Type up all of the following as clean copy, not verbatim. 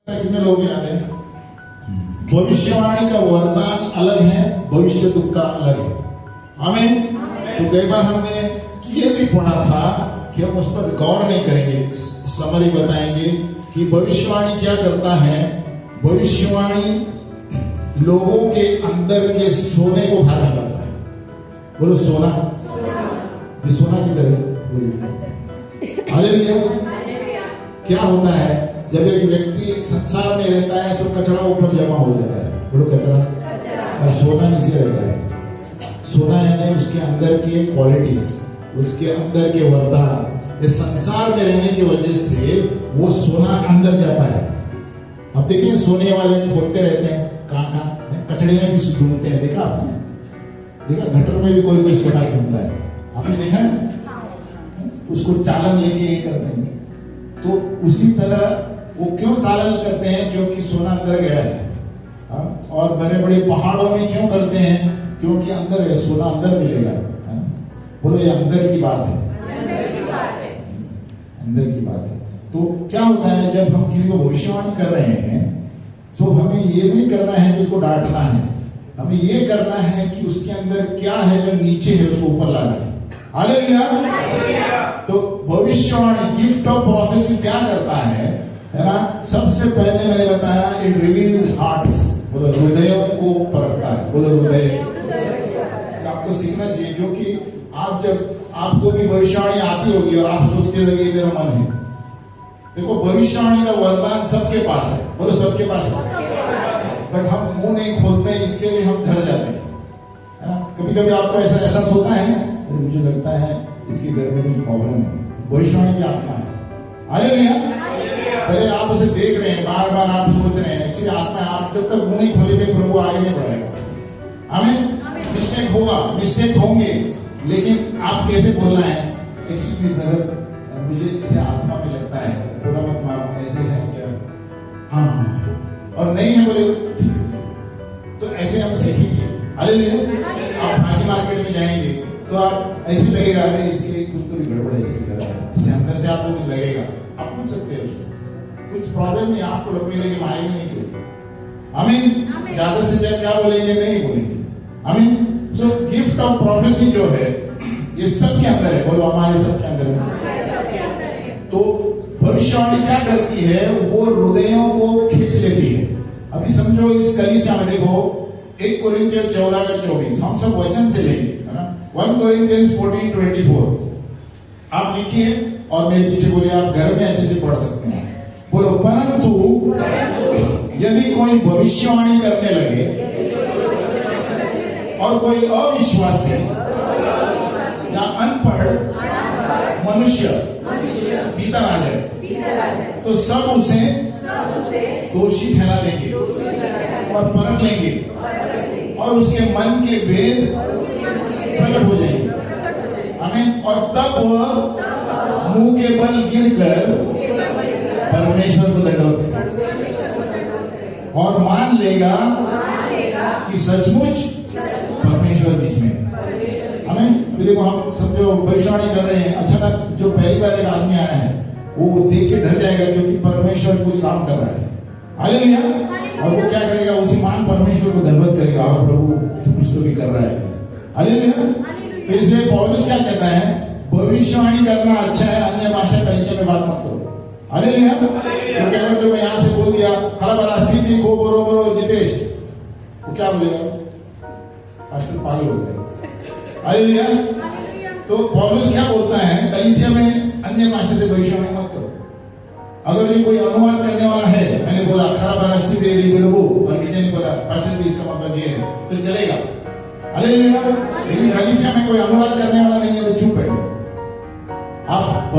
कितने लोग याद है? भविष्यवाणी का वरदान अलग है, भविष्य दुख का अलग है। आमीन। तो कई बार हमने ये भी पढ़ा था कि हम उस पर गौर नहीं करेंगे, समरी बताएंगे कि भविष्यवाणी क्या करता है। भविष्यवाणी लोगों के अंदर के सोने को बाहर निकालता है। बोलो सोना, ये सोना की तरह बोलिए हालेलुया। क्या होता है जब एक व्यक्ति संसार में रहता है, तो कचरा ऊपर जमा हो जाता है, बोलो कचरा, और सोना नीचे रहता है। सोना यानी उसके अंदर के क्वालिटीज, उसके अंदर के वरदान, इस संसार में रहने की वजह से वो सोना अंदर जाता है। अब देखिए सोने वाले खोदते रहते हैं, कहाँ कचड़े में भी ढूंढते हैं, देखा आपने? देखा गटर में भी कोई कोई सोना ढूंढता है, आपने देखा है? उसको चालन लेके ये करते हैं। तो उसी तरह वो क्यों चालन करते हैं? क्योंकि सोना अंदर गया है। और बड़े बड़े पहाड़ों में क्यों करते हैं? क्योंकि अंदर है, सोना अंदर मिलेगा। बोलो ये अंदर की बात है, अंदर की बात है। तो क्या होता है जब हम किसी को भविष्यवाणी कर रहे हैं, तो हमें ये नहीं करना है कि उसको डांटना है, हमें ये करना है कि उसके अंदर क्या है जो नीचे है उसको ऊपर लाना है। हालेलुया। तो भविष्यवाणी, गिफ्ट ऑफ प्रोफेसी क्या करता है ना? सबसे पहले मैंने बताया इट रिवील्स हार्ट्स, बोलो हृदयों को परखता है। बोलो हृदय, आपको सीखना चाहिए, क्योंकि आप जब आपको भी भविष्यवाणी आती होगी और आप सोचते होंगे मेरा मन है। देखो भविष्यवाणी का वरदान सबके पास है, बोलो सबके पास है, बट हम मुंह नहीं खोलते हैं, इसके लिए हम डर जाते हैं, है ना? कभी कभी आपको ऐसा एहसास होता है, मुझे लगता है इसके घर में कुछ प्रॉब्लम है। भविष्यवाणी की आत्मा है। हालेलुया। पहले आप उसे देख रहे हैं, बार बार आप सोच रहे हैं, एक्चुअली आत्मा है। आप जब तक मुंह नहीं खोलेंगे प्रभु आगे नहीं बढ़ेगा। आमीन। मिस्टेक होगा, मिस्टेक होंगे, लेकिन आप कैसे बोलना है? एक्सक्यूज मी ब्रदर, मुझे इसे आत्मा में लगता है, पूरा मत मारो, ऐसे है क्या? हाँ, और नहीं है बोले तो ऐसे हम सीखेंगे। हालेलुया। आप फांसी मार्केट में जाएंगे तो आप ऐसे लगेगा, अरे इसके कुछ तो भी गड़बड़ है इसके घर, जैसे अंदर से आपको कुछ लगेगा, आप पूछ सकते हैं उसको, कुछ प्रॉब्लम नहीं, आपको लगने लगे मारेंगे नहीं कोई। आमीन। ज्यादा से ज्यादा क्या बोलेंगे? नहीं बोलेंगे। आमीन। सो गिफ्ट ऑफ प्रोफेसी जो है ये सबके अंदर है, बोलो हमारे सबके अंदर है। तो भविष्यवाणी क्या करती है? वो हृदयों को खींच लेती है। अभी समझो इस कलीसिया में देखो 1 कोरिन्थियन 14-24 हम सब वचन से लेंगे, है ना? 1 कोरिन्थियंस 14-24 आप लिखिए और मेरे पीछे बोलिए, आप घर में अच्छे से पढ़ सकते हैं। बोलो परंतु यदि कोई भविष्यवाणी करने लगे और कोई अविश्वासी या अनपढ़ मनुष्य भीतर आ जाए तो सब उसे दोषी ठहरा देंगे और परख लेंगे और उसके मन के भेद प्रकट हो जाएंगे। आमीन। और तब वह मुंह के बल गिरकर परमेश्वर को दंडवत और मान लेगा कि सचमुच परमेश्वर बीच में। हमें देखो, हम सब जो भविष्यवाणी कर रहे हैं, अचानक जो पहली बार एक आदमी आया है वो देख के डर जाएगा, क्योंकि परमेश्वर कुछ काम कर रहा है। हालेलुया। और वो क्या करेगा? उसी मान परमेश्वर को धन्यवाद करेगा, हाँ प्रभु तू कुछ तो भी कर रहा है। हालेलुया। तो इसलिए पौलुस क्या कहता है? भविष्यवाणी करना अच्छा है, अन्य भाषा कलीसिया में बात मत करो। हालेलुया। क्योंकि अगर जो मैं यहाँ से बोल दिया खलाबरास्ती को बोरो बोरो जितेश, वो क्या बोलेगा? पास्टर पागल हो गए। हालेलुया। तो पौलुस क्या बोलता है? कलीसिया में अन्य भाषा से भविष्यवाणी मत करो। अगर ये कोई अनुवाद करने वाला है, मैंने बोला खलाबरास्ती दे रही बोलो, और किसी ने बोला पास्टर भी इसका मतलब ये है, तो चलेगा। हालेलुया। लेकिन कलीसिया में कोई अनुवाद करने वाला नहीं है तो चुप बैठो।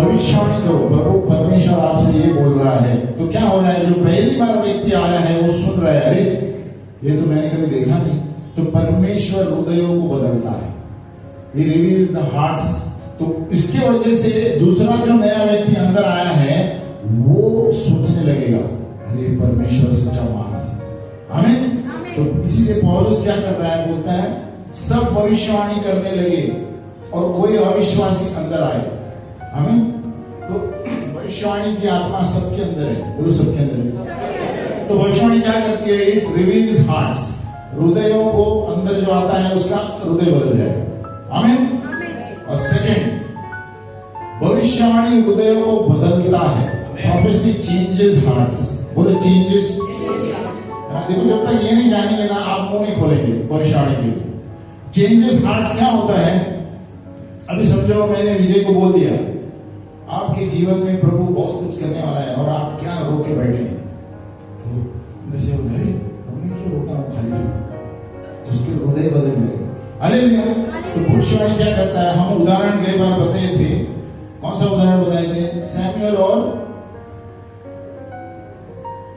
भविष्यवाणी करो, प्रभु परमेश्वर आपसे ये बोल रहा है। तो क्या हो रहा है, जो पहली बार व्यक्ति आया है वो सुन रहा है, अरे ये तो मैंने कभी देखा नहीं। तो परमेश्वर हृदयों को बदलता है, He reveals the hearts। तो इसके वजह से दूसरा जो नया व्यक्ति अंदर आया है वो सोचने लगेगा, अरे परमेश्वर सच्चा महान है। आमीन। तो इसीलिए पौलुस क्या कर रहा है, बोलता है सब भविष्यवाणी करने लगे और कोई अविश्वासी अंदर आए। आमीन। तो भविष्यवाणी की आत्मा सबके अंदर है, बोलो सबके अंदर है। तो भविष्यवाणी क्या करती है, इट रिवील्स हार्ट्स, हृदयों को अंदर जो आता है उसका हृदय बदल जाएगा। आमीन। और सेकंड, भविष्यवाणी हृदयों को बदलता है। प्रोफेसी चेंजेस हार्ट्स, बोलो चेंजेस। देखो जब तक ये नहीं जानेंगे ना आप मुंह नहीं खोलेंगे भविष्यवाणी के लिए। चेंजेस हार्ट्स क्या होता है, अभी समझो मैंने विजय को बोल दिया आपके जीवन में प्रभु बहुत कुछ करने वाला है और आप क्या रो के बैठे हैं, तो अंदर से अरे हमने क्यों रोता हूँ खाली, तो उसके हृदय बदल जाएगा। हालेलुया। तो भविष्यवाणी क्या करता है, हम उदाहरण कई बार बताए थे, कौन सा उदाहरण बताए थे, सैमुअल और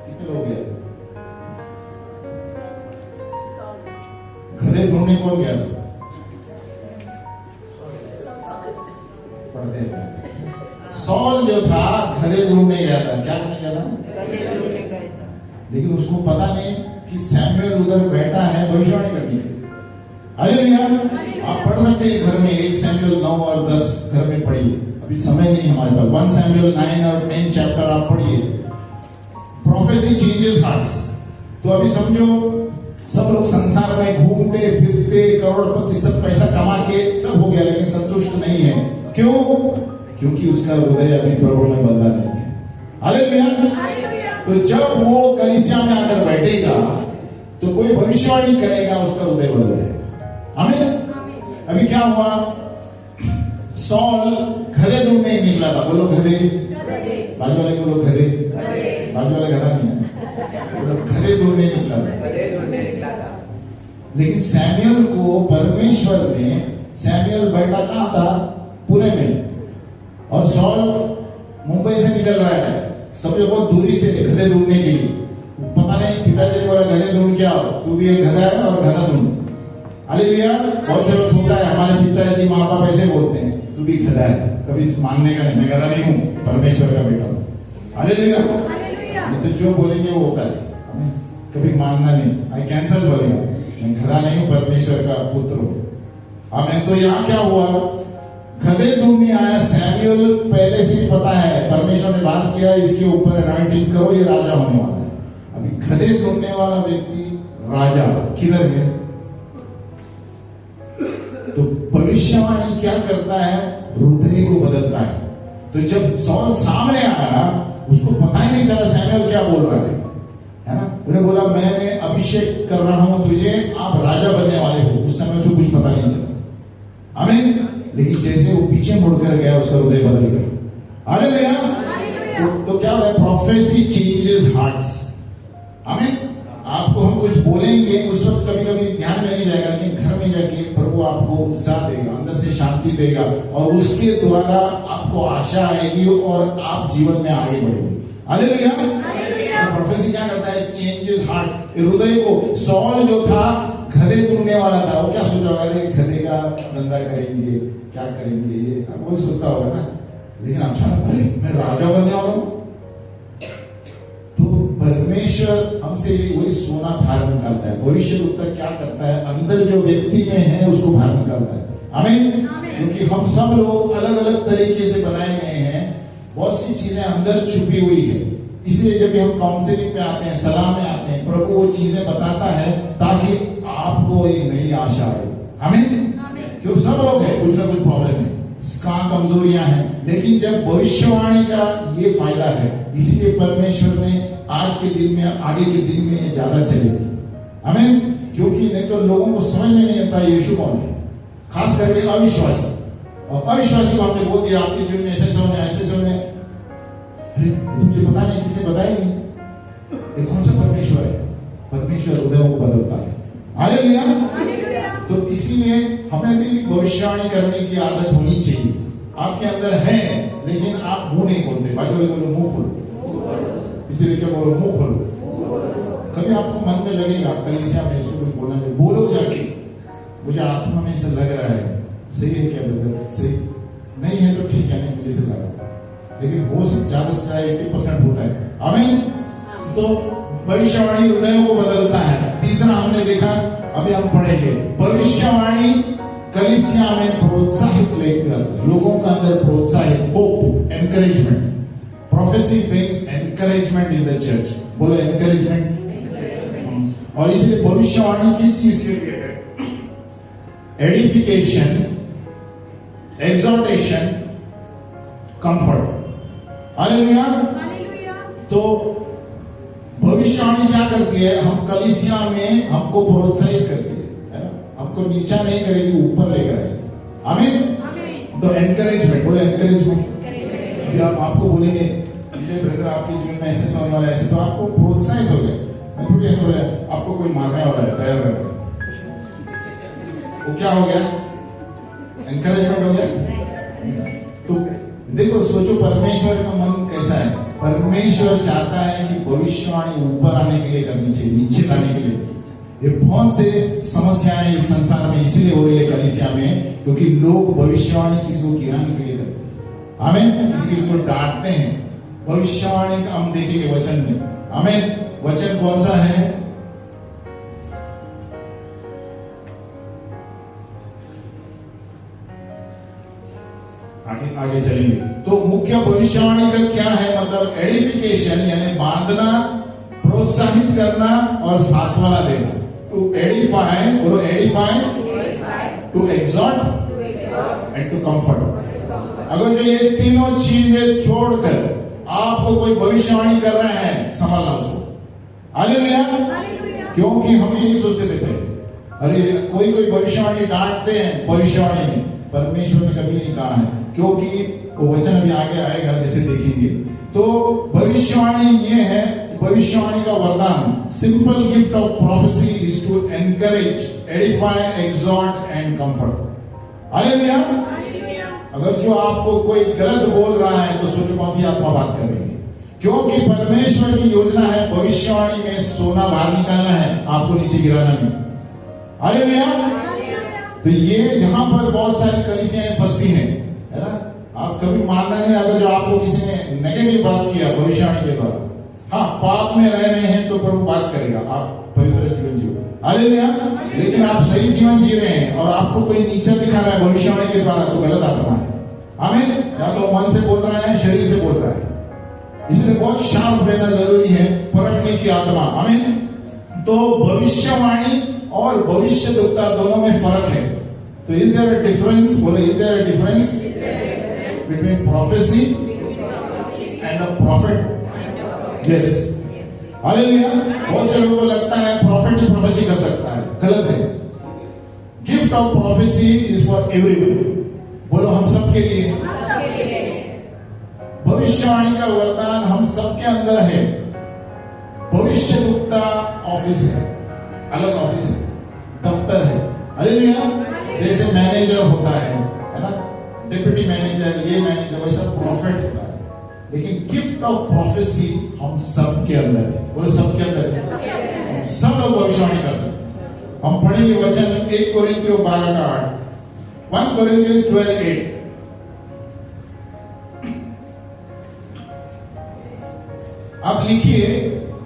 कितने लोग गए, गधे ढूंढने कौन गया था, पढ़ते हैं, सॉल जो था गधे ढूंढने गया था। क्या करने गया था, लेकिन उसको पता नहीं कि सैमुअल उधर बैठा है भविष्यवाणी करने के लिए। हालेलुया। आप पढ़ सकते हैं घर में 1 सैमुअल 9 और 10 घर में पढ़िए, अभी समय नहीं हमारे पास। 1 सैमुअल 9 और 10 चैप्टर आप पढ़िए। Prophecy changes hearts. तो अभी समझो सब लोग संसार में घूमते फिरते करोड़पति सब पैसा कमा के सब हो गया, लेकिन संतुष्ट नहीं है। क्यों? क्योंकि उसका हृदय अभी प्रभु में बदला नहीं है। हालेलुया। तो जब वो कलीसिया में आकर बैठेगा तो कोई भविष्यवाणी करेगा, उसका हृदय बदल जाएगा। आमीन। अभी क्या हुआ, सॉल गधे ढूंढने निकला था, बोलो गधे, बाजू वाले को बोलो गधे, बाजू वाला गधा नहीं है, बोलो गधे ढूंढने निकला था। लेकिन सैमुअल को परमेश्वर ने, सैमुअल बैठा कहां था, पुणे में, और सॉल मुंबई से निकल रहा है, सब लोग बहुत दूरी से गधे ढूंढने के लिए। पता नहीं पिताजी ने बोला गधे ढूंढ के आओ, तू भी एक गधा है और गधा ढूंढ। हालेलुया। बहुत से वक्त होता है हमारे पिताजी माँ बाप ऐसे बोलते हैं, तू भी गधा है, कभी मानने का नहीं, मैं गधा नहीं हूँ, परमेश्वर का बेटा हूँ। हालेलुया। तो जो बोलेंगे वो होता है, कभी मानना नहीं, आई कैंसल बोलेगा, मैं गधा नहीं हूँ, परमेश्वर का पुत्र हूँ। आमीन। तो यहाँ क्या हुआ, गधे ढूंढने आया सैमुअल, पहले से ही पता है परमेश्वर ने बात किया इसके ऊपर अनॉइंटिंग करो, ये राजा होने वाला है। अभी गधे ढूंढने वाला व्यक्ति राजा किधर है। तो भविष्यवाणी क्या करता है, हृदय को बदलता है। तो जब सॉल सामने आया उसको पता ही नहीं चला सैमुअल क्या बोल रहा है ना। उन्हें बोला मैंने अभिषेक कर रहा हूं तुझे, आप राजा बनने वाले हो। उस समय उसको कुछ पता नहीं चला। आमीन। लेकिन जैसे वो पीछे मुड़कर गया उसका हृदय बदल गया। हालेलुया। तो क्या है, प्रोफेसी चेंजेस हार्ट्स। आमीन। आपको हम कुछ बोलेंगे उस वक्त कभी कभी ध्यान में नहीं जाएगा, कि घर में जाके प्रभु आपको उत्साह देगा, अंदर से शांति देगा, और उसके द्वारा आपको आशा आएगी और आप जीवन में आगे बढ़ेंगे। हालेलुया। तो प्रोफेसी क्या करता है, चेंजेस हार्ट्स, हृदय को। सॉल जो था गधे ढूंढने वाला था, वो क्या सोचा होगा, अरे गधे का धंधा करेंगे, क्या करेंगे, ये वो सोचता होगा ना। लेकिन अचानक अरे मैं राजा बनने वाला हूं। तो परमेश्वर हमसे वही सोना बाहर निकालता है। भविष्य उत्तर क्या करता है, अंदर जो व्यक्ति में है उसको बाहर निकालता है। आमीन। क्योंकि हम सब लोग अलग अलग तरीके से बनाए गए हैं, बहुत सी चीजें अंदर छुपी हुई है। इसलिए जब हम काउंसलिंग में आते हैं, सलाह में आते हैं, प्रभु वो चीजें बताता है ताकि आपको एक नई आशा आए। आमीन। क्यों, सब लोग हैं, कुछ ना कुछ प्रॉब्लम है, कहां कमजोरियां हैं, लेकिन जब भविष्यवाणी का ये फायदा है, इसलिए परमेश्वर ने आज के दिन में, आगे के दिन में ज्यादा चलेगी। आमीन। क्योंकि नहीं तो लोगों को समझ में नहीं आता यीशु कौन है, खास करके अविश्वासी। और अविश्वासी को हमने बोल दिया आपके जीवन में ऐसे होने, ऐसे होने, अरे तुझे पता नहीं, किसने बताया नहीं, ये कौन सा परमेश्वर है। परमेश्वर हृदयों को बदलता है। हालेलुया। तो इसीलिए हमें भी भविष्यवाणी करने की आदत होनी चाहिए। आपके अंदर है लेकिन आप मुंह नहीं खोलते। बाजू वाले बोलो मुंह खोलो, पीछे देख के बोलो मुंह खोलो। कभी आपको मन में लगेगा कलीसिया में इसको कुछ बोलना चाहिए, बोलो जाके, मुझे आत्मा में ऐसा लग रहा है, सही है क्या ब्रदर, सही नहीं है तो ठीक है, नहीं मुझे ऐसा लगा, लेकिन हो सकता ज्यादा से ज्यादा 80% होता है। आमीन। तो भविष्यवाणी हृदयों को बदलता है। तीसरा हमने देखा, अभी हम पढ़ेंगे, भविष्यवाणी कलीसिया में प्रोत्साहित लेकर लोगों का अंदर प्रोत्साहित, hope, encouragement. Prophecy brings encouragement in the church. बोलो एनकरेजमेंट। और इसलिए भविष्यवाणी किस चीज के लिए है? Edification, exhortation, comfort. हालेलुया। तो भविष्यवाणी क्या करती है? हम कलीसिया में हमको प्रोत्साहित करती है ना, हमको नीचा नहीं करेगी, ऊपर लेकर आएगी। आमीन। तो एनकरेजमेंट, बोले एनकरेजमेंट। अभी आपको बोलेंगे विजय ब्रदर आपके जीवन में ऐसे होने वाला है, ऐसे, तो आपको प्रोत्साहित हो गए। मैं थोड़ी ऐसा हो गया आपको कोई मारने वाला है, तैयार रहे, वो क्या हो गया? एनकरेजमेंट हो गया। तो देखो, सोचो परमेश्वर का मन कैसा है। परमेश्वर चाहता है कि भविष्यवाणी ऊपर आने के लिए करनी चाहिए, नीचे लाने के लिए। ये बहुत से समस्याएं इस संसार में इसीलिए हो रही है कलीसिया में, क्योंकि लोग भविष्यवाणी किसी को गिराने के लिए करते हैं। आमीन। किसी को डांटते हैं। भविष्यवाणी का हम देखेंगे वचन में। आमीन। वचन कौन सा है? आगे चलेंगे। तो मुख्य भविष्यवाणी का क्या है? मतलब एडिफिकेशन यानी बांधना, प्रोत्साहित करना और साथ वाला देना। टू एडिफाई, बोलो edify, to exhort and to comfort. अगर जो ये तीनों चीजें छोड़कर आपको कोई भविष्यवाणी कर रहा है, संभालना उसको। हालेलुया। क्योंकि हम यही सोचते थे पहले, अरे कोई भविष्यवाणी डांटते हैं भविष्यवाणी में, परमेश्वर ने कभी नहीं कहा है, क्योंकि वो वचन अभी आगे आएगा जैसे देखेंगे। तो भविष्यवाणी ये है, भविष्यवाणी का वरदान। Simple gift of prophecy is to encourage, edify, exhort and comfort. Hallelujah. अगर जो आपको कोई गलत बोल रहा है तो सोचो कौन सी आत्मा बात कर रही है, क्योंकि परमेश्वर की योजना है भविष्यवाणी में सोना बाहर निकालना है, आपको नीचे गिराना नहीं। हालेलुया। तो ये यहाँ पर बहुत सारी कलीसियाएं फंसती हैं, है ना। आप कभी मानना नहीं, अगर जो आपको किसी ने नेगेटिव बात किया भविष्यवाणी के द्वारा, हाँ पाप में रह रहे हैं तो प्रभु बात करेगा, आप पवित्र जीवन जियो। हालेलुया। लेकिन आप सही जीवन जी रहे हैं और आपको कोई नीचा दिखा रहा है भविष्यवाणी के द्वारा, तो गलत आत्मा है। आमीन। या तो मन से बोल रहा है, शरीर से बोल रहा है। इसलिए बहुत शार्प रहना जरूरी है, परखने की आत्मा। आमीन। तो भविष्यवाणी और भविष्यद्वक्ता दोनों में फर्क है। तो इज देयर अ डिफरेंस? बोले is there a difference between prophecy and a prophet? Yes. Hallelujah. बहुत से लोगों को लगता है प्रॉफिट ही प्रोफेसी कर सकता है, गलत है। Gift of prophecy is for everyone. बोलो हम सबके लिए। भविष्यवाणी का वरदान हम सबके अंदर है। भविष्यद्वक्ता ऑफिस है, अलग ऑफिस है, दफ्तर है। हालेलुया। जैसे मैनेजर होता है ना, डिप्टी मैनेजर, ये मैनेजर, वैसा प्रॉफिट होता है। लेकिन गिफ्ट ऑफ प्रोफेसी हम सबके अंदर है। बोलो सबके अंदर है। सब लोग भविष्यवाणी कर सकते हैं। हम पढ़ेंगे वचन 1 कोरिन्थियों 12 का 8, 1 कोरिन्थियंस 12:8। आप लिखिए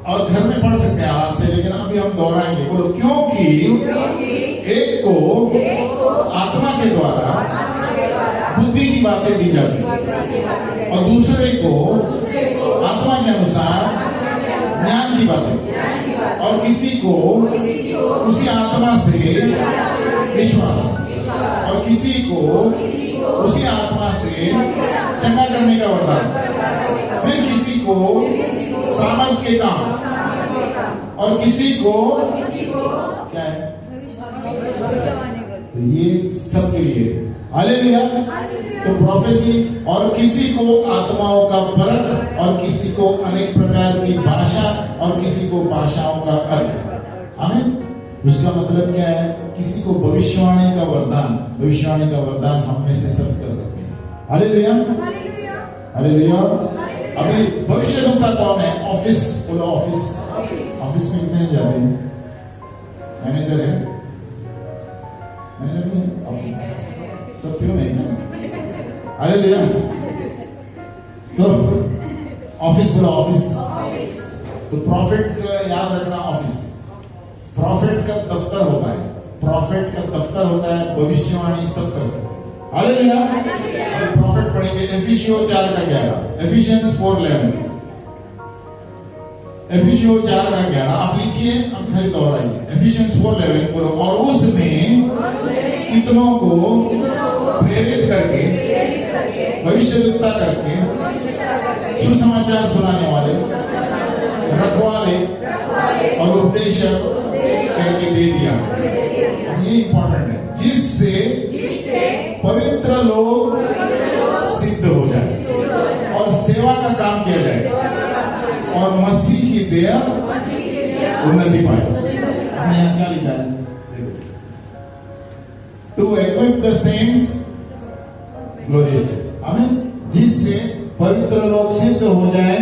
और घर में पढ़ सकते हैं आराम से, लेकिन अभी हम दोहराएंगे। बोलो क्योंकि एक को आत्मा के द्वारा बुद्धि की बातें दी जाती है और दूसरे को आत्मा के अनुसार ज्ञान की बातें, और किसी को उसी आत्मा से विश्वास, और किसी को उसी आत्मा से चंगा करने का वरदान, फिर किसी को सामर्थ के काम, और किसी को क्या है? तो ये सबके लिए। हालेलुया। तो प्रोफेसी, और किसी को आत्माओं का परख, और किसी को अनेक प्रकार की भाषा, और किसी को भाषाओं का अर्थ। आमीन। उसका मतलब क्या है? किसी को भविष्यवाणी का वरदान, भविष्यवाणी का वरदान हम में से सब कर सकते हैं। हालेलुया। हालेलुया। अभी भविष्यद्वक्ता कौन है? ऑफिस, बोलो ऑफिस। ऑफिस में कितने जाते हैं? मैनेजर है? मैनेजर नहीं है? ऑफिस सब क्यों नहीं है? हालेलुया। तो ऑफिस, बोलो ऑफिस। तो प्रॉफिट का याद रखना, ऑफिस प्रॉफिट का दफ्तर होता है। प्रॉफिट का दफ्तर होता है, भविष्यवाणी सब करता है। हालेलुया। प्रॉफिट पढ़ेंगे एफिशियो 4:11, एफिशियंस 4:11, एफिशियो 4:11 आप लिखिए, हम खाली दोहराइए। एफिशियंस 4:11 बोलो, और उसमें कितनों को प्रेरित करके, भविष्यद्वक्ता करके, सुसमाचार सुनाने वाले, रखवाले और उपदेशक करके दे दिया। ये इंपॉर्टेंट है, जिससे पवित्र लोग सिद्ध हो जाए और सेवा का काम किया जाए और मसीह की देह उन्नति पाए। हमने यहाँ क्या लिखा है? To equip the saints glorious, आमीन, जिससे पवित्र लोग सिद्ध हो जाए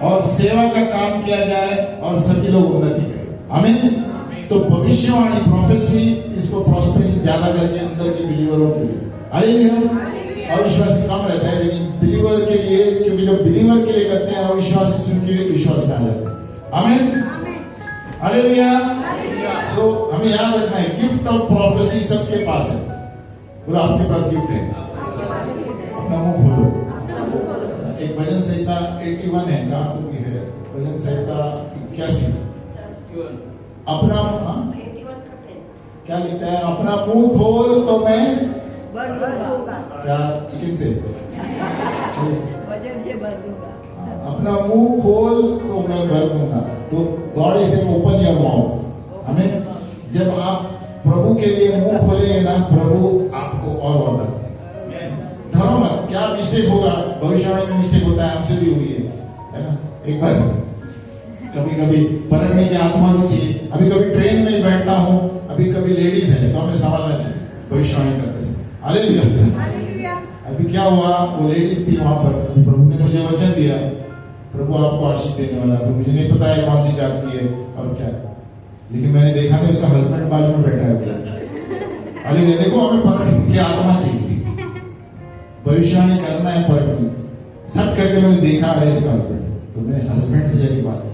और सेवा का काम किया जाए और सभी लोग उन्नति करें। आमीन। तो भविष्यवाणी, प्रोफेसी, इसको प्रॉस्पेरिटी ज्यादा करके अंदर के बिलीवरों के लिए, हालेलुया। अविश्वासी कम रहता है, लेकिन बिलीवर के लिए, क्योंकि जब बिलीवर के लिए करते हैं, अविश्वासी सुन के विश्वास में आ जाते हैं। आमीन, हालेलुया। तो हमें याद रखना है, गिफ्ट ऑफ प्रोफेसी सबके पास है। बोलो आपके पास गिफ्ट है, अपना मुंह खोलो। एक भजन संहिता 81 है, कहाँ की है? भजन संहिता 81, अपना क्या लिखता है? अपना मुंह खोल तो मैं भर दूंगा। क्या? चिकन से वजन से भर दूंगा। अपना मुंह खोल तो मैं भर दूंगा। तो God is open your mouth. हमें जब आप प्रभु के लिए मुंह खोलेंगे ना, प्रभु आपको और बताते हैं। डरो मत, क्या मिस्टेक होगा? भविष्यवाणी में मिस्टेक होता है, हमसे भी हुई है ना? एक बार कभी कभी परखने की आत्मा भी चाहिए। अभी कभी ट्रेन में बैठता हूँ, अभी कभी लेडीज है तो हमें संभालना चाहिए भविष्यवाणी करते समय। हालेलुया। अभी क्या हुआ, वो लेडीज थी वहां पर, प्रभु ने मुझे वचन दिया, प्रभु आपको आशीष देने वाला है। मुझे नहीं पता है कौन सी जात की है और क्या, लेकिन मैंने देखा नहीं, उसका हस्बैंड बाजू में बैठा है। हालेलुया। देखो, हमें परखने की आत्मा चाहिए, भविष्यवाणी करना है, परखनी सब करके मैंने देखा, अरे इसका हस्बैंड, तो मैंने हस्बैंड से जाके बात की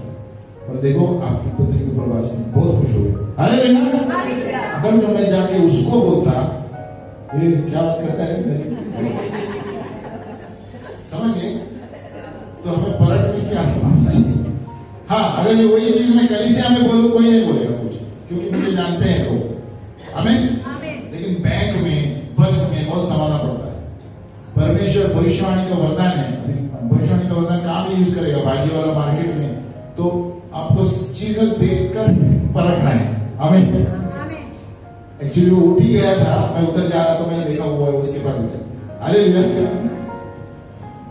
और देखो आपकी पत्नी को प्रवास में बहुत खुश हो गए। हालेलुया। अगर जो मैं जाके उसको बोलता, ये क्या बात करता है, समझ गए? तो हमें परखने की आत्मा चाहिए। हाँ, अगर ये वही चीज मैं कलीसिया में बोलूं, कोई नहीं बोलेगा कुछ, क्योंकि मुझे जानते हैं लोग। आमीन। लेकिन बैंक में, बस में बहुत संभालना पड़ता है। परमेश्वर भविष्यवाणी का वरदान है, भविष्यवाणी का वरदान कहाँ भी यूज करेगा? भाजी वाला मार्केट में। तो आपको चीजें देखकर परखना है। आमीन। एक्चुअली वो उठ ही गया था, मैं उधर जा रहा था, मैंने देखा हुआ है उसके पास। हालेलुया।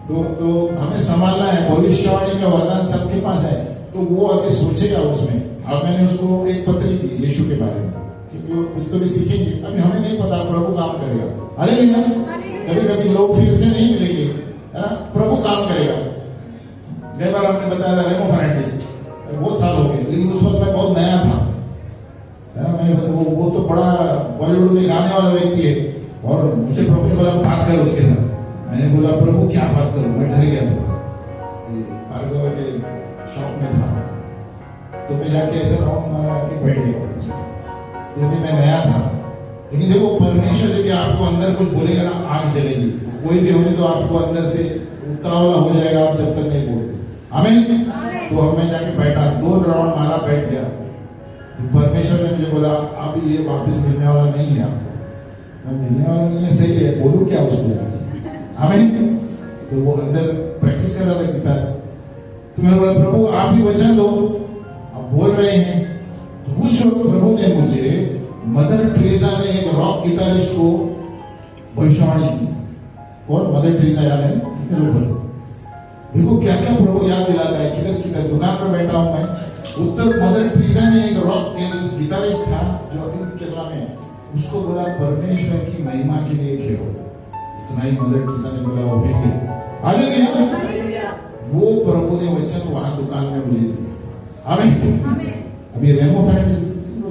तो हमें संभालना है, भविष्यवाणी का वरदान सबके पास है, तो वो अभी सोचेगा उसमें। अब मैंने उसको एक पत्री दी यीशु के बारे में, क्योंकि वो कुछ तो भी सीखेंगे, अभी हमें नहीं पता, प्रभु काम करेगा। हालेलुया। कभी कभी लोग फिर से नहीं मिलेंगे, है ना? प्रभु काम करेगा। कई बार हमने बताया था रेमो फर्नांडिस, बहुत साल हो गए, लेकिन उस वक्त मैं बहुत नया था, है ना? मैंने वो तो बड़ा बॉलीवुड में गाने वाला व्यक्ति है, और मुझे प्रभु ने बोला बात कर उसके साथ। मैंने बोला प्रभु क्या बात करूं, मैं डर गया। भार्गव के शॉप में था, तो मैं जाके ऐसे राउंड मारा के बैठ गया। जब मैं नया था, लेकिन देखो परमेश्वर जब आपको अंदर कुछ बोलेगा ना, आग जलेगी। कोई भी होने तो आपको अंदर से उतावला हो जाएगा, आप जब तक नहीं बोलते। आमीन। तो मैं जाके बैठा, 2 राउंड मारा, बैठ गया। परमेश्वर ने मुझे बोला अब ये वापस मिलने वाला नहीं है आपको। मैं मिलने वाला नहीं है, सही है, बोलूं क्या उसको जाके? आमीन। तो वो अंदर प्रैक्टिस कर रहा था गिटार, तो मैंने बोला प्रभु आप ही वचन दो, आप बोल रहे हैं। तो उस वक्त प्रभु ने मुझे, मदर टेरेसा ने एक रॉक गिटारिस्ट को भविष्यवाणी की। कौन? मदर टेरेसा, याद है? कितने लोग बोलते? देखो क्या क्या प्रभु याद दिलाता है। किधर किधर दुकान पर बैठा हूं मैं, उत्तर मदर टेरेसा ने एक रॉक गिटारिस्ट था जो अभी केरला में, उसको बोला परमेश्वर की महिमा के लिए खेलो। इतना ही मदर टेरेसा ने बोला, वो भी हालेलुया। वो प्रभु ने वचन वहां दुकान में मुझे दिया। आमीन। अभी रेमो फ्रेंड्स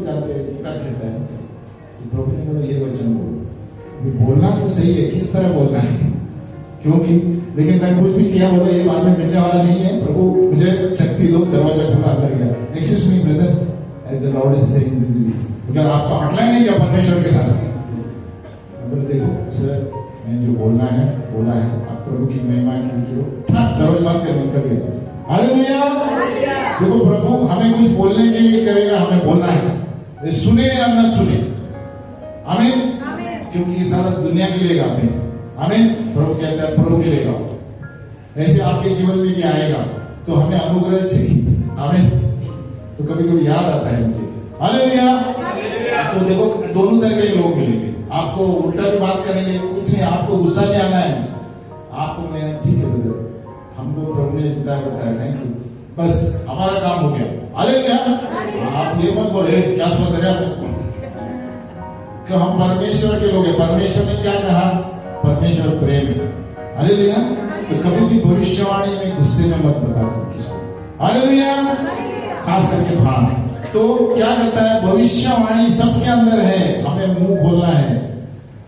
जाते हैं क्या कहता है तो प्रभु ने बोला ये वचन बोलो। बोलना तो सही है, किस तरह बोलना है, क्योंकि लेकिन मैं कुछ भी किया बोला ये बाद में मिलने वाला नहीं है। प्रभु मुझे शक्ति दो, दरवाजा खुला कर गया। Excuse me brother, the Lord is saying this is because आपका हॉटलाइन नहीं क्या परमेश्वर के साथ। बोले देखो सर, मैं जो बोलना है बोला है, आप प्रभु की महिमा कीजिए। दरवाजा बंद कर निकल गया। हालेलुया। देखो प्रभु हमें कुछ बोलने के लिए करेगा, हमें बोलना है, सुने या न सुने। आमीन। क्योंकि ये सारा दुनिया के लिए गाते हैं। आमीन। प्रभु कहता है प्रभु के लिए गाओ। ऐसे आपके जीवन में भी आएगा तो हमें अनुग्रह चाहिए। आमीन। तो कभी कभी याद आता है मुझे। हालेलुया। तो देखो दोनों तरह के लोग मिलेंगे, आपको उल्टा भी बात करेंगे, कुछ नहीं, आपको गुस्सा नहीं आना है। आपको मैं ठीक है ब्रदर, हमको प्रभु ने बताया थैंक यू, बस हमारा काम हो गया। हालेलुया। आप ये मत बोले क्या समझ रहे हैं कि हम परमेश्वर के लोग हैं। परमेश्वर ने क्या कहा? परमेश्वर प्रेम है। हालेलुया। तो कभी भी भविष्यवाणी में गुस्से में मत बता दो किसको। हालेलुया। खास करके भान तो क्या करता है, भविष्यवाणी सबके अंदर है, हमें मुंह खोलना है।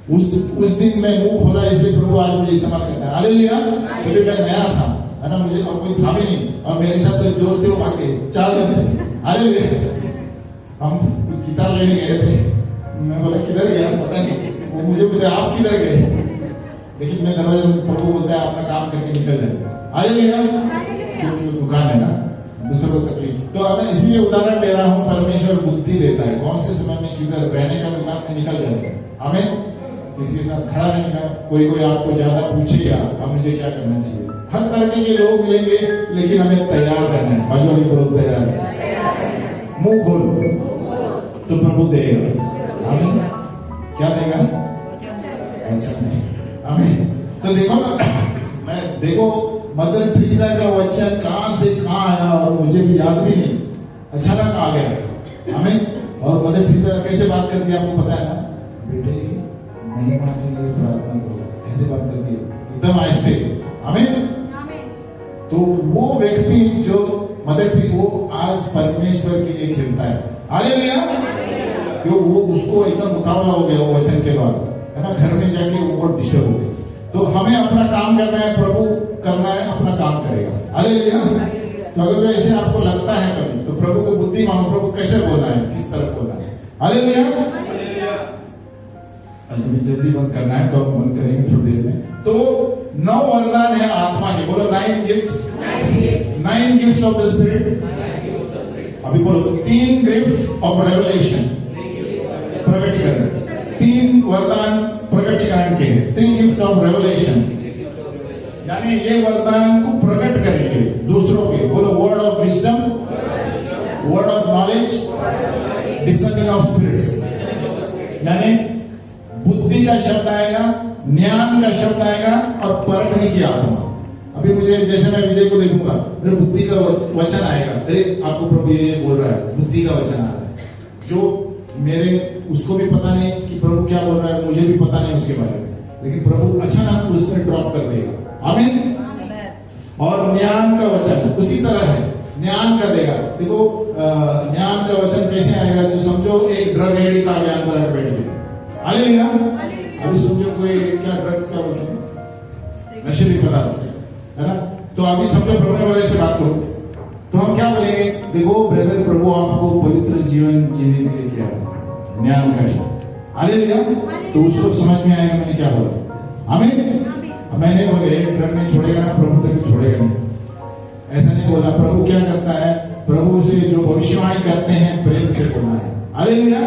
उस दिन मैं मुंह खोला, इसलिए प्रभु आज मुझे इस्तेमाल करता है। हालेलुया। तभी मैं नया था, है ना, मुझे और कोई था भी नहीं, और मेरे साथ तो जोश थे आके 4 जन। हालेलुया। हम गिटार लेने गए थे, मैं बोला किधर गया पता नहीं, वो मुझे बोले आप किधर गए, लेकिन मैं दरवाजे में, प्रभु बोलता है अपना काम करके निकल जाएगा। हालेलुया। क्योंकि वो दुकान है ना, दूसरों को तकलीफ। तो मैं इसलिए उदाहरण दे रहा हूँ, परमेश्वर बुद्धि देता है कौन से समय में किधर रहने का, दुकान में निकल जाएगा। हमें किसी के साथ खड़ा रहने का, कोई आपको ज्यादा पूछेगा अब मुझे क्या करना चाहिए। हर तरह के लोग मिलेंगे, लेकिन हमें तैयार रहना है। बाजू वाली बोलो तैयार है। मुंह खोल तो प्रभु देगा। आमीन। क्या देगा? वचन नहीं। आमीन। तो देखो ना, मैं देखो मदर टेरेसा का वचन कहां से कहां आया और मुझे भी याद भी नहीं, अचानक आ गया। आमीन। और मदर टेरेसा कैसे बात करती है आपको पता है ना, बेटे महिमा के लिए प्रार्थना करो, ऐसे बात करती है एकदम आहिस्ते। आमीन। तो वो व्यक्ति जो मदर टेरेसा, वो आज परमेश्वर के लिए खेलता है। हालेलुया। क्यों? वो उसको एकदम उतावला हो गया वो वचन के बाद, है ना, घर में जाके वो बहुत डिस्टर्ब हो गए। तो हमें अपना काम करना है, प्रभु करना है, अपना काम करेगा। हालेलुया। तो अगर जो ऐसे आपको लगता है कभी, तो प्रभु को बुद्धि मांगो, प्रभु कैसे बोलना है, किस तरह बोलना है। हालेलुया। अभी जल्दी बंद करना है तो हम बंद करेंगे थोड़ी देर में। तो 9 वरदान है आत्मा के, बोलो 9 gifts, 9 gifts of the spirit. अभी बोलो 3 गिफ्ट्स ऑफ रेवलेशन, प्रकटीकरण। 3 वरदान प्रकटीकरण के, 3 गिफ्ट्स ऑफ रेवलेशन, यानी ये वरदान को प्रकट करेंगे दूसरों के। बोलो word of wisdom, word of knowledge, discerning of spirits, यानी बुद्धि का शब्द आएगा, ज्ञान का शब्द आएगा, और परखने की आत्मा। अभी मुझे, जैसे मैं विजय को देखूंगा, मेरे बुद्धि का वचन आएगा, अरे आपको प्रभु ये बोल रहा है, बुद्धि का वचन आ रहा है, जो मेरे उसको भी पता नहीं कि प्रभु क्या बोल रहा है, मुझे भी पता नहीं उसके बारे में, लेकिन प्रभु अचानक उसमें ड्रॉप कर देगा। आमीन। और ज्ञान का वचन उसी तरह है, ज्ञान का देगा। देखो ज्ञान का वचन कैसे आएगा, जो समझो एक ड्रग एडिक्ट आ गया अंदर बैठ गया। हालेलुया। अभी समझो कोई क्या ड्रग क्या बोलते हैं, नशीली पदार्थ, है ना, तो अभी समझो प्रभु वाले से बात करो तो हम क्या बोलेंगे, देखो ब्रदर, प्रभु आपको पवित्र जीवन जीने के लिए क्या है, ज्ञान का शब्द। हालेलुया। तो उसको समझ में आएगा मैंने क्या बोला। आमीन। मैंने बोले ड्रग नहीं छोड़ेगा ना, प्रभु तक छोड़ेगा नहीं, ऐसा नहीं बोला। प्रभु क्या करता है, प्रभु से जो भविष्यवाणी करते हैं प्रेम से बोलना है। हालेलुया।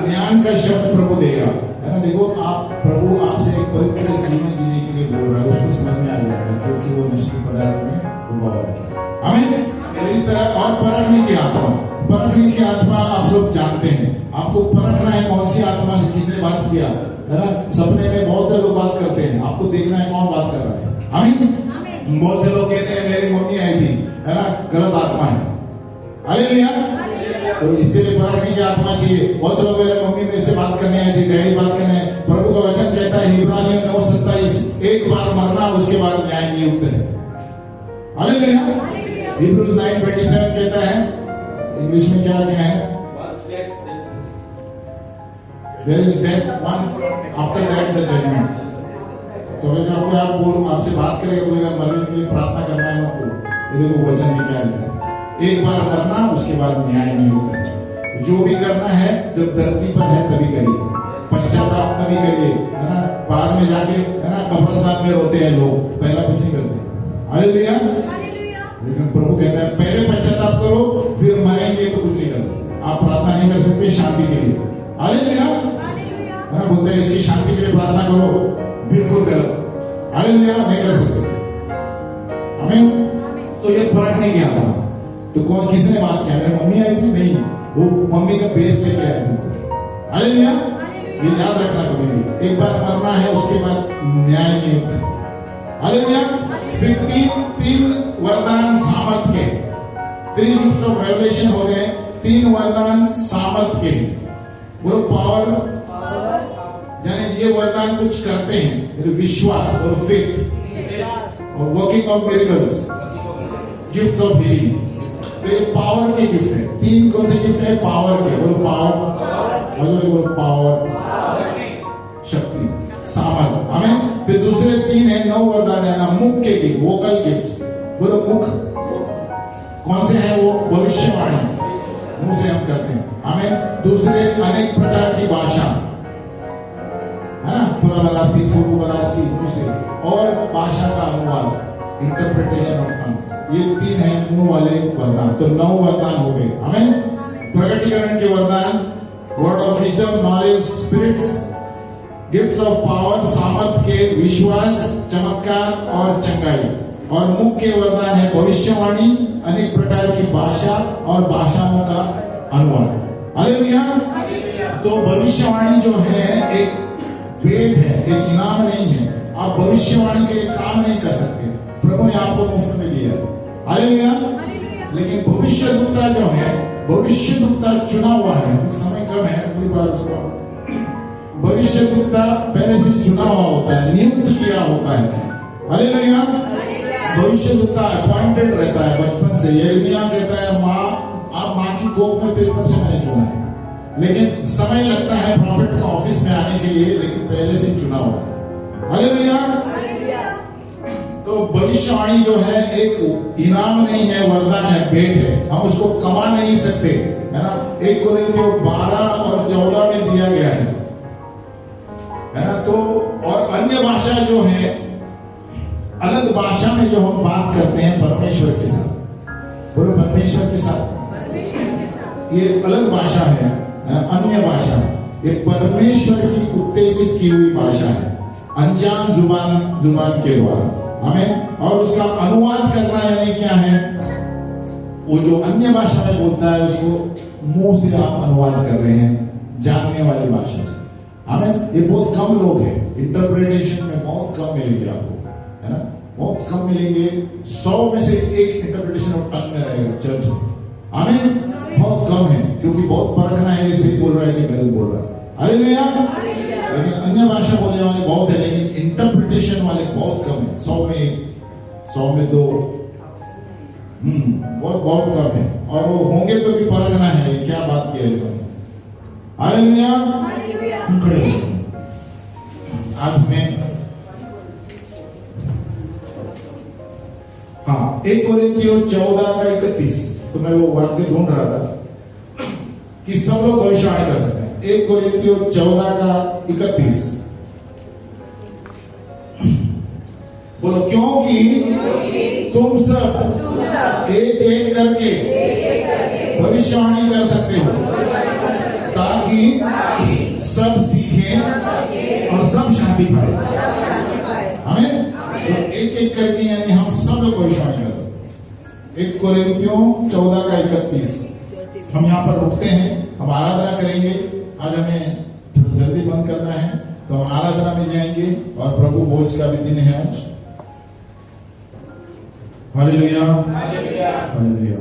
ज्ञान का शब्द प्रभु देगा, है ना। देखो आप, प्रभु आपसे एक पवित्र जीवन जीने के लिए बोल रहा है, उसको समझ में आ जाएगा, क्योंकि वो नशीले पदार्थ में डूबा हुआ रहता है। आमीन। तो इस तरह, और परखने की आत्मा, परखने की आत्मा आप सब जानते हैं, आपको परखना है कौन सी आत्मा से किसने बात किया, है ना। सपने में बहुत से लोग बात करते हैं, आपको देखना है कौन बात कर रहा है। आमीन। बहुत से लोग कहते हैं मेरी मम्मी आई थी, है ना, गलत आत्मा है। हालेलुया। तो इसीलिए परखने की आत्मा चाहिए। बहुत से लोग मेरे मम्मी मेरे से बात करने आई थी, डैडी बात करने, प्रभु का वचन कहता है इब्रानियों 9:27, एक बार मरना उसके बाद न्याय नियुक्त है। हालेलुया। हिब्रूज 9:27 कहता है, इंग्लिश में क्या है? There is death, one after that the judgment। तो जो आपसे बात करेगा बोलेगा मरने के लिए प्रार्थना करना है मत बोलो, ये देखो वचन में क्या लिखा है, एक बार मरना उसके बाद न्याय नियुक्त है। जो भी करना है जब धरती पर है तभी करिए, पश्चाताप तभी करिए, है ना। बाद में जाके, है ना, कब्रिस्तान में रोते हैं लोग, पहला कुछ नहीं करते। हालेलुया। लेकिन प्रभु कहता है पहले पश्चाताप करो, फिर मरेंगे तो कुछ नहीं कर सकते। आप प्रार्थना नहीं कर सकते शांति के लिए। हालेलुया। है ना, बोलते हैं इसकी शांति के लिए प्रार्थना करो, बिल्कुल गलत। हालेलुया, नहीं कर सकते। आमीन। तो ये फर्क नहीं किया था। तो कौन किसने बात किया? मेरी मम्मी आई थी? नहीं, वो मम्मी का बेस लेके आए थे। हालेलुया। ये याद रखना कभी भी, एक बार मरना है उसके बाद न्याय नहीं होता है। हालेलुया। फिर तीन वरदान सामर्थ के, 3 गिफ्ट्स ऑफ रेवलेशन हो गए, 3 वरदान सामर्थ के। वो पावर, यानी ये वरदान कुछ करते हैं, विश्वास और फेथ और working of miracles, gift of healing. तो ये पावर के गिफ्ट है। 3 कौन से गिफ्ट है? पावर के। बोलो पावर, बोलो पावर, शक्ति, सामर्थ। हमें फिर दूसरे 3 है 9 वरदान है ना, मुख के गिफ्ट, वोकल गिफ्ट। बोलो मुख कौन से है? वो भविष्यवाणी, मुंह से हम करते हैं। हमें दूसरे अनेक प्रकार की भाषा, है ना, पुनरावृत्ति, पूर्ववरासी, मुंह से, और भाषा का अनुवाद, इंटरप्रिटेशन ऑफ टंग्स। ये 3 है मुंह वाले वरदान। तो 9 वरदान हो गए। हमें प्रकटीकरण के वरदान, word of wisdom, knowledge, spirits, gifts of power, सामर्थ के, विश्वास, चमत्कार और चंगाई। और मुख के वरदान है भविष्यवाणी, अनेक प्रकार की भाषा और भाषाओं का अनुवाद। हालेलुया। तो भविष्यवाणी जो है एक भेंट है, एक इनाम नहीं है। आप भविष्यवाणी के लिए काम नहीं कर सकते, प्रभु ने आपको मुफ्त में दिया। हालेलुया। लेकिन भविष्यद्वक्ता जो है, भविष्यद्वक्ता चुना हुआ है, समय कम है, अगली बार उसको। भविष्यद्वक्ता पहले से चुना हुआ होता है, नियुक्त किया होता है। हालेलुया। भविष्यद्वक्ता अपॉइंटेड रहता है बचपन से। यिर्मयाह कहता है, आप माँ की कोख में थे तब से मैंने चुना है। लेकिन समय लगता है प्रॉफिट का ऑफिस में आने के लिए, लेकिन पहले से चुना हुआ है। हालेलुया। तो भविष्यवाणी जो है एक इनाम नहीं है, वरदान है, भेंट है। हम उसको कमा नहीं सकते, है ना। 1 कोरिन्थियों 12 और 14 में दिया गया है ना। तो और अन्य भाषा जो है, अलग भाषा में जो हम बात करते हैं परमेश्वर के साथ, बोलो परमेश्वर के साथ, ये अलग भाषा है, अन्य भाषा। ये परमेश्वर की उत्तेजित की हुई भाषा है, अनजान जुबान के द्वारा। हमें और उसका अनुवाद करना यानी क्या है? वो जो अन्य भाषा में बोलता है उसको मुंह से आप अनुवाद कर रहे हैं, जानने वाली भाषा से। हमें ये बहुत कम लोग हैं, इंटरप्रिटेशन में बहुत कम मिलेंगे आपको, है ना, बहुत कम मिलेंगे। 100 में से 1 इंटरप्रिटेशन ऑफ टंग में रहेगा चर्च में। हमें बहुत कम है, क्योंकि बहुत परखना है, ये सही बोल रहा है कि गलत बोल रहा है। हालेलुया। लेकिन अन्य भाषा बोलने वाले बहुत है, लेकिन इंटरप्रिटेशन वाले बहुत कम है। 100 में 1, 100 में 2, बहुत कम है। और वो होंगे तो भी परखना है क्या बात किया है। हालेलुया। आज में 1 कोरिन्थियों 14 का 31, तो मैं वो वाक्य ढूंढ रहा था कि सब लोग भविष्यवाणी कर सकते हैं। 1 कोरिन्थियों 14 का 31, बोलो क्योंकि तुम सब एक एक करके भविष्यवाणी कर सकते हो, ताकि सब सीखें और सब शांति पाए। हमें तो एक एक करके, यानी हम सब लोग भविष्यवाणी कर सकते हैं। 1 कोरिन्थियों 14 का 31। हम यहाँ पर रुकते हैं, हम आराधना करेंगे। आज हमें जल्दी बंद करना है, तो हम आराधना में जाएंगे और प्रभु भोज का भी दिन है आज। हालेलुया। हालेलुया।